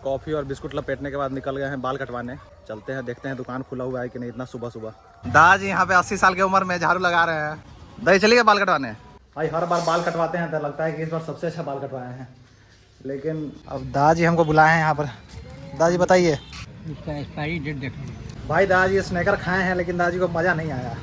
Coffee और biscuit लपेटने के बाद निकल गए हैं बाल कटवाने। चलते हैं, देखते हैं दुकान खुला हुआ है कि नहीं इतना सुबह सुबह। दादा जी यहाँ पे 80 साल की उम्र में झाड़ू लगा रहे हैं। दादी चलिए बाल कटवाने। भाई हर बार बाल कटवाते हैं तो लगता है कि इस बार सबसे अच्छा बाल कटवाए हैं, लेकिन अब दादा जी हमको बुलाए हैं यहाँ पर। दादा जी बताइए, इसका एक्सपायरी डेट देख लीजिए। भाई दादा जी स्नैकर खाए हैं लेकिन दादा जी को मज़ा नहीं आया।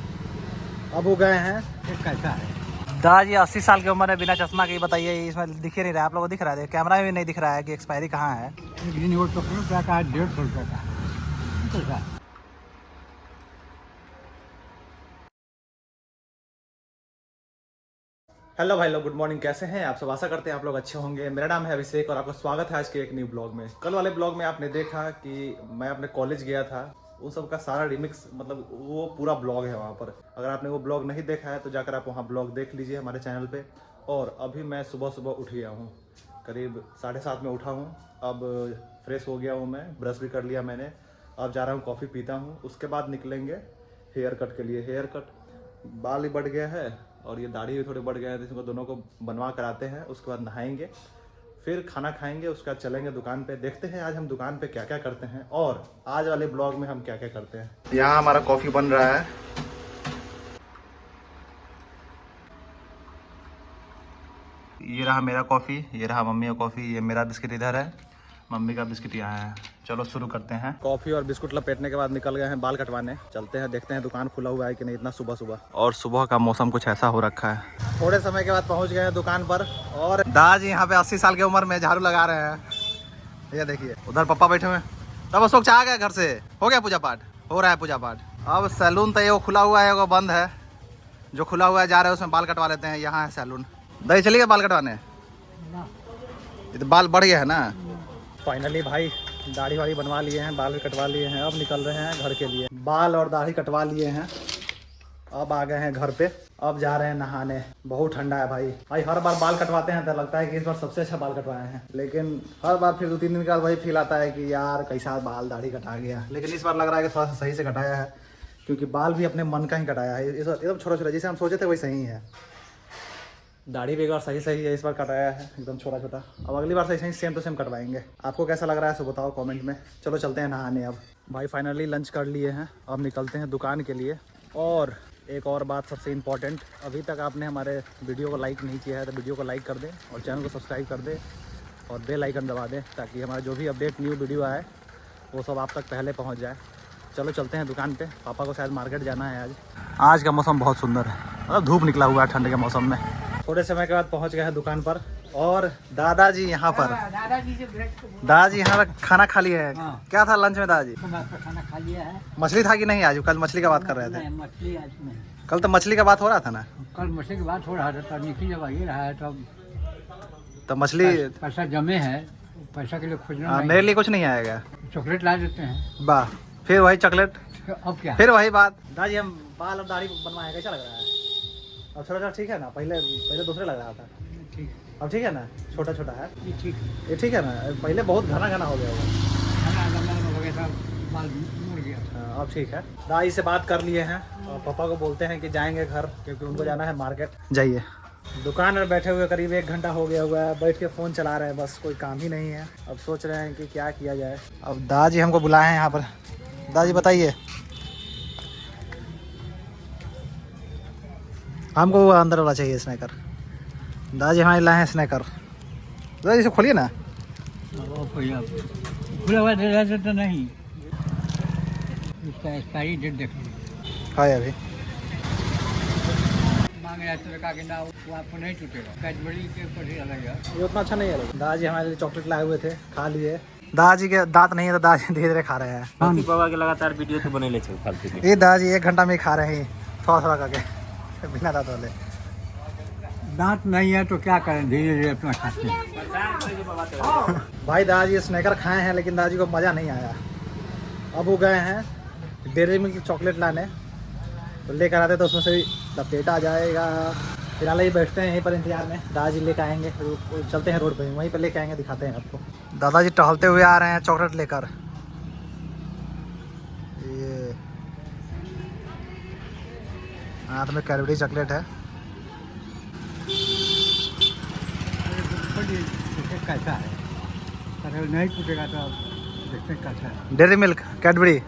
अब वो गए हैं। ये कैसा है? दादा जी 80 साल की उम्र में बिना चश्मा के, बताइए इसमें दिख ही नहीं रहा है। आप लोगों को दिख रहा है? कैमरा में भी नहीं दिख रहा है कि एक्सपायरी कहाँ है। एक दिन वो 100 रुपये का है, 150 रुपये का है। कैसा है? हेलो भाई लोग, गुड मॉर्निंग। कैसे हैं आप सब? आशा करते हैं आप लोग अच्छे होंगे। मेरा नाम है अभिषेक और आपका स्वागत है आज के एक न्यू ब्लॉग में। कल वाले ब्लॉग में आपने देखा कि मैं अपने कॉलेज गया था, वो सब का सारा रिमिक्स, मतलब वो पूरा ब्लॉग है वहाँ पर। अगर आपने वो ब्लॉग नहीं देखा है तो जाकर आप वहाँ ब्लॉग देख लीजिए हमारे चैनल पे। और अभी मैं सुबह सुबह उठ गया हूँ, करीब 7:30 में उठा हूँ। अब फ्रेश हो गया हूँ, मैं ब्रश भी कर लिया मैंने। अब जा रहा हूँ कॉफ़ी पीता हूँ, उसके बाद निकलेंगे हेयर कट के लिए। हेयर कट, बाल भी बढ़ गया है और ये दाढ़ी भी थोड़े बढ़ गए हैं, तो इसको दोनों को बनवा कर आते हैं। उसके बाद नहाएंगे, फिर खाना खाएंगे, उसके बाद चलेंगे दुकान पे। देखते हैं आज हम दुकान पे क्या क्या करते हैं और आज वाले ब्लॉग में हम क्या क्या करते हैं। यहाँ हमारा कॉफ़ी बन रहा है। ये रहा मेरा कॉफ़ी, ये रहा मम्मी का कॉफ़ी, ये मेरा बिस्किट इधर है, मम्मी का बिस्किट यहाँ है। चलो शुरू करते हैं। कॉफ़ी और बिस्कुट लपेटने के बाद निकल गए हैं बाल कटवाने। चलते हैं, देखते हैं दुकान खुला हुआ है कि नहीं इतना सुबह सुबह। और सुबह का मौसम कुछ ऐसा हो रखा है। थोड़े समय के बाद पहुंच गए हैं दुकान पर और दादा जी यहाँ पे 80 साल की उम्र में झाड़ू लगा रहे हैं। ये देखिए, उधर पापा बैठे हुए हैं। तब उस वक्त आ गए घर से, हो गया पूजा पाठ, हो रहा है पूजा पाठ। अब सैलून तो ये खुला हुआ है, वो बंद है। जो खुला हुआ है जा रहे हैं उसमें बाल कटवा लेते हैं। यहाँ है सैलून। दादी चलिए बाल कटवाने। ये तो बाल बढ़ गया है ना। फाइनली भाई दाढ़ी वाड़ी बनवा लिए हैं, बाल भी कटवा लिए हैं। अब निकल रहे हैं घर के लिए। बाल और दाढ़ी कटवा लिए हैं, अब आ गए हैं घर पे। अब जा रहे हैं नहाने। बहुत ठंडा है भाई हर बार बाल कटवाते हैं तो लगता है कि इस बार सबसे अच्छा बाल कटवाए हैं, लेकिन हर बार फिर 2-3 दिन के बाद वही फील आता है कि यार कैसा बाल दाढ़ी कटा गया। लेकिन इस बार लग रहा है कि थोड़ा सा सही से कटाया है, क्योंकि बाल भी अपने मन का ही कटाया है। एकदम छोटा छोटा, जैसे हम सोचे थे वही सही है। दाढ़ी भी एक बार सही है, इस बार कटाया है एकदम छोटा छोटा। अब अगली बार सही सेम टू सेम कटवाएंगे। आपको कैसा लग रहा है सो बताओ कमेंट में। चलो चलते हैं नहाने। अब भाई फाइनली लंच कर लिए हैं, अब निकलते हैं दुकान के लिए। और एक और बात सबसे इम्पॉर्टेंट, अभी तक आपने हमारे वीडियो को लाइक नहीं किया है तो वीडियो को लाइक कर दें और चैनल को सब्सक्राइब कर दें और बेल आइकन दबा दें, ताकि हमारा जो भी अपडेट न्यू वीडियो आए वो सब आप तक पहले पहुँच जाए। चलो चलते हैं दुकान पे। पापा को शायद मार्केट जाना है आज का मौसम बहुत सुंदर है, मतलब धूप निकला हुआ है ठंड के मौसम में। थोड़े समय के बाद पहुंच गए हैं दुकान पर और दादाजी यहाँ पर। दादाजी यहाँ पर खाना खा लिए है। हाँ। क्या था लंच में दादाजी? खाना खा लिया है। मछली था कि नहीं? आज कल मछली का बात कर रहे थे। नहीं, मछली आज नहीं। कल तो मछली का बात हो रहा था ना। कल मछली की बात हो रहा था, तब निकली जब ये रहा है तो मछली पैसा जमे है, पैसा के लिए खोजना मेरे लिए कुछ नहीं आएगा। चॉकलेट ला देते हैं। वाह, फिर वही चॉकलेट, अब क्या? फिर वही बात। दादाजी हम बाल और दाढ़ी बनवाए, कैसा लग रहा है? अब छोटा छोटा ठीक है ना? पहले दूसरे लग रहा था, ठीक, अब ठीक है ना? छोटा छोटा है ये ठीक। ये, ठीक है ना? पहले बहुत घना घना हो गया होगा। खाना वगैरह बाल मुड़ गया। हाँ, अब ठीक है। दाई से बात कर लिए हैं और पापा को बोलते हैं कि जाएंगे घर, क्योंकि उनको जाना है मार्केट। जाइए। दुकान में बैठे हुए करीब 1 घंटा हो गया हुआ है, बैठ के फ़ोन चला रहे हैं, बस कोई काम ही नहीं है। अब सोच रहे हैं कि क्या किया जाए। अब दादाजी हमको बुलाए हैं यहाँ पर। दादाजी बताइए, हमको वो अंदर वाला चाहिए स्नैकर। दादाजी हमारे लाए हैं स्नैकर। दादाजी इसे खोलिए ना। खुला हुआ तो नहीं, इसका एक्सपायरी डेट देख लीजिए। है अभी मांग रहा तो कहा कि ना वो आपको नहीं टूटेगा, कैडबरी के ऊपर ही अलग है। ये उतना अच्छा नहीं है। दादाजी हमारे लिए चॉकलेट लाए हुए थे, खा लिए। दादाजी के दांत नहीं है तो दादाजी धीरे धीरे खा रहे हैं। बाबा के लगातार वीडियो तो बने ले चल फालतू के। ये दादाजी 1 घंटा में ही खा रहे हैं, थोड़ा थोड़ा करके, बिना दांत वाले। दांत नहीं है तो क्या करें, धीरे धीरे अपना खाते हैं। भाई दादाजी स्नैकर खाए हैं लेकिन दादाजी को मज़ा नहीं आया। अब वो गए हैं डेयरी मिल्क चॉकलेट लाने, तो लेकर आते तो उसमें से भी लपेटा आ जाएगा। फिलहाल ही बैठते हैं यहीं पर इंतजार में, दादाजी लेकर आएंगे। चलते हैं रोड पे, वहीं पर लेके आएंगे, दिखाते हैं आपको। दादाजी टहलते हुए आ रहे हैं चॉकलेट लेकर। ये हाथ में कैडबरी चॉकलेट है। कैसा है? अरे नहीं टूटेगा तो अब देखते हैं कैसा है। डेयरी मिल्क कैडबरी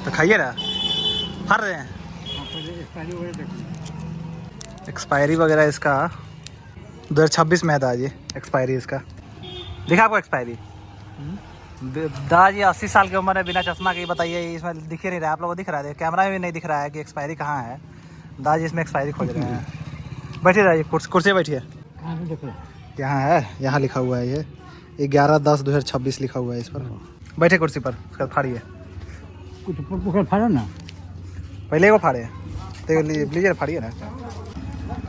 तो खाइए ना, फर रहे हैं। हाँ, पहले एक्सपायरी वगैरह देखिए। एक्सपायरी वगैरह इसका 2026 में है दादाजी एक्सपायरी इसका। दिखा आपको एक्सपायरी? दादाजी 80 साल की उम्र है, बिना चश्मा के, बताइए इसमें दिख ही नहीं रहा है। आप लोगों को दिख रहा है? कैमरा में भी नहीं दिख रहा है कि एक्सपायरी कहाँ है। दादाजी इसमें एक्सपायरी खोज रहे हैं। बैठिए दादाजी, कुर्सी बैठिए। कहाँ से देख रहे हैं? यहाँ है, यहाँ लिखा हुआ है ये 11/10/2026 लिखा हुआ है इस पर। बैठे कुर्सी पर, उसका फाड़िए। कुछ पकड़ फाड़ो ना। पहले वो फाड़े तो लीजिए, फाड़िए ना,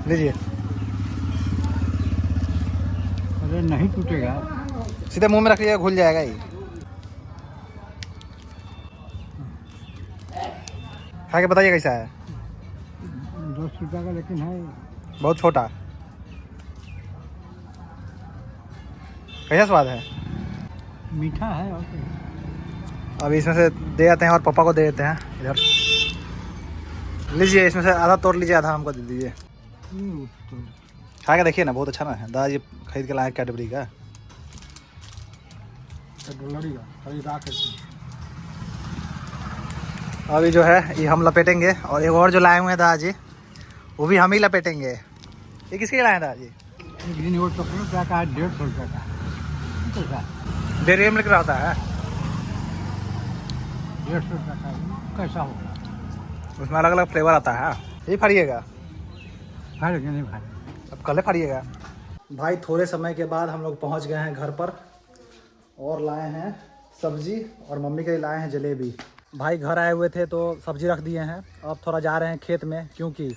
लीजिए। अरे नहीं टूटेगा। सीधे मुंह में रख लीजिएगा, घुल जाएगा ही। खा के बताइए कैसा है। 10 रुपये का लेकिन है। बहुत छोटा। कैसा स्वाद है? मीठा है और क्या। अब इसमें से दे जाते हैं और पापा को दे देते हैं। इधर लीजिए, इसमें से आधा तोड़ लीजिए, आधा हमको दे दीजिए। तो खा के देखिए ना, बहुत अच्छा ना है। दादाजी खरीद के लाए कैडबरी का। अभी जो है ये हम लपेटेंगे, और एक और जो लाए हुए हैं दादाजी वो भी हम ही लपेटेंगे। ये किसके लिए लाए हैं दादाजी? ग्रीन वोट पकड़ो का 150 रुपये का। कैसा? डेयरी मिल्क रहता है, 150 रुपये का कैसा होगा? उसमें अलग अलग फ्लेवर आता है। ये फाड़िएगा, फाड़ के नहीं फाड़। अब कल फाड़िएगा। भाई थोड़े समय के बाद हम लोग पहुंच गए हैं घर पर, और लाए हैं सब्जी, और मम्मी के लिए लाए हैं जलेबी। भाई घर आए हुए थे तो सब्जी रख दिए हैं। अब थोड़ा जा रहे हैं खेत में, क्योंकि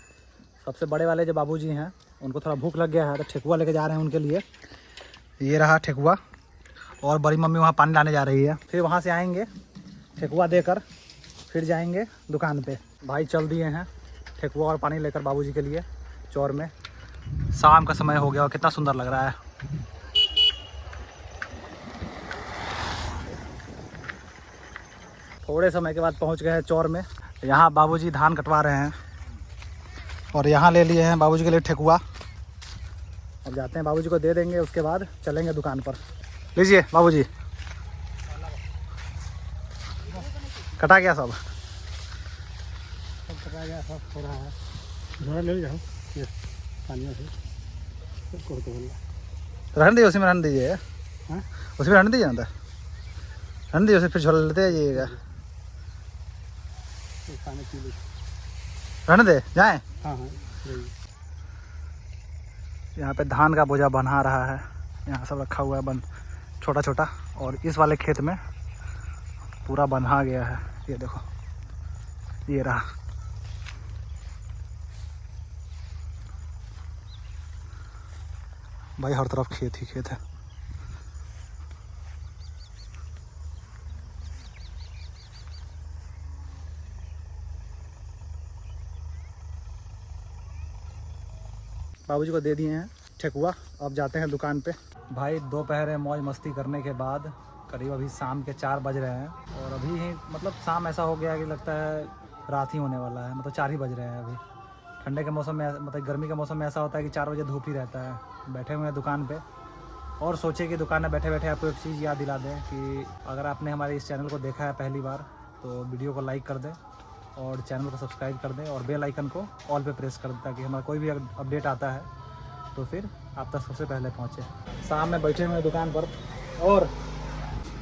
सबसे बड़े वाले जो बाबूजी हैं उनको थोड़ा भूख लग गया है, तो ठेकुआ लेके जा रहे हैं उनके लिए। ये रहा ठेकुआ, और बड़ी मम्मी वहाँ पानी लाने जा रही है। फिर वहाँ से आएंगे, ठेकुआ देकर फिर जाएंगे दुकान पे। भाई चल दिए हैं ठेकुआ और पानी लेकर बाबूजी के लिए चौर में। शाम का समय हो गया और कितना सुंदर लग रहा है। थोड़े समय के बाद पहुंच गए हैं चौर में। यहाँ बाबूजी धान कटवा रहे हैं, और यहाँ ले लिए हैं बाबूजी के लिए ठेकुआ। अब जाते हैं, बाबूजी को दे देंगे, उसके बाद चलेंगे दुकान पर। लीजिए बाबूजी, कटा गया सब। कटा गया सब, थोड़ा है। थोड़ा ले जाओ ये पानी से। रहने दीजिए, उसी में रहने दीजिए। हाँ? उसी में रहने दीजिए ना, रहने दीजिए, उसे फिर झोल लेते जाइएगा। पानी पी लो। रहने दे, जाएँ। हाँ हाँ। यहाँ पे धान का बोझा बना रहा है, यहाँ सब रखा हुआ है बन छोटा छोटा, और इस वाले खेत में पूरा बंधा गया है। ये देखो, ये रहा। भाई हर तरफ खेत ही खेत है। बाबूजी को दे दिए हैं ठेकुआ। अब जाते हैं दुकान पे। भाई दोपहर मौज मस्ती करने के बाद करीब अभी शाम के 4 बज रहे हैं, और अभी ही मतलब शाम ऐसा हो गया कि लगता है रात ही होने वाला है। मतलब 4 ही बज रहे हैं अभी। ठंडे के मौसम में, मतलब गर्मी के मौसम में ऐसा होता है कि 4 बजे धूप ही रहता है। बैठे हुए हैं दुकान पे, और सोचे कि दुकान में बैठे बैठे आपको एक चीज़ याद दिला दें कि अगर आपने हमारे इस चैनल को देखा है पहली बार तो वीडियो को लाइक कर दें, और चैनल को सब्सक्राइब कर दें, और बेल आइकन को ऑल पे प्रेस कर दें, ताकि हमारा कोई भी अपडेट आता है तो फिर आप तक सबसे पहले पहुँचे। शाम में बैठे हुए हैं दुकान पर, और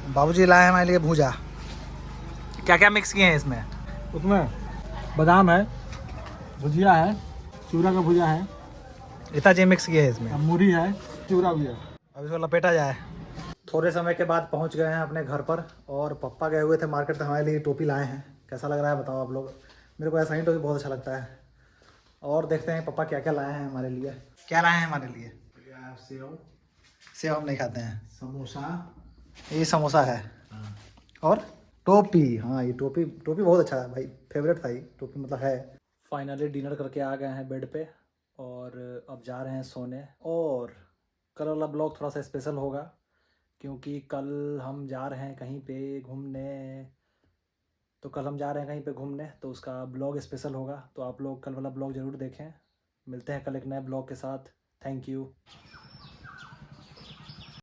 बाबूजी लाए हैं हमारे लिए भूजा। क्या क्या मिक्स किए हैं इसमें? उसमें बादाम है, भुजिया है, चूरा का भुजिया है, इतना चीज़ मिक्स किए हैं इसमें, मूरी है, चूरा भी है। अब इसको लपेटा जाए। थोड़े समय के बाद पहुंच गए हैं अपने घर पर, और पापा गए हुए थे मार्केट, तो हमारे लिए टोपी लाए हैं। कैसा लग रहा है बताओ आप लोग? मेरे को ऐसा ही टोपी बहुत अच्छा लगता है। और देखते हैं पापा क्या क्या लाए हैं हमारे लिए। क्या लाए हैं हमारे लिए? सेव, सेव हम नहीं खाते हैं। समोसा, ये समोसा है, और टोपी। हाँ, ये टोपी बहुत अच्छा है भाई, फेवरेट था ये टोपी, मतलब है। फाइनली डिनर करके आ गए हैं बेड पे, और अब जा रहे हैं सोने। और कल वाला ब्लॉग थोड़ा सा स्पेशल होगा, क्योंकि कल हम जा रहे हैं कहीं पे घूमने। तो उसका ब्लॉग स्पेशल होगा, तो आप लोग कल वाला ब्लॉग ज़रूर देखें। मिलते हैं कल एक नए ब्लॉग के साथ। Thank you.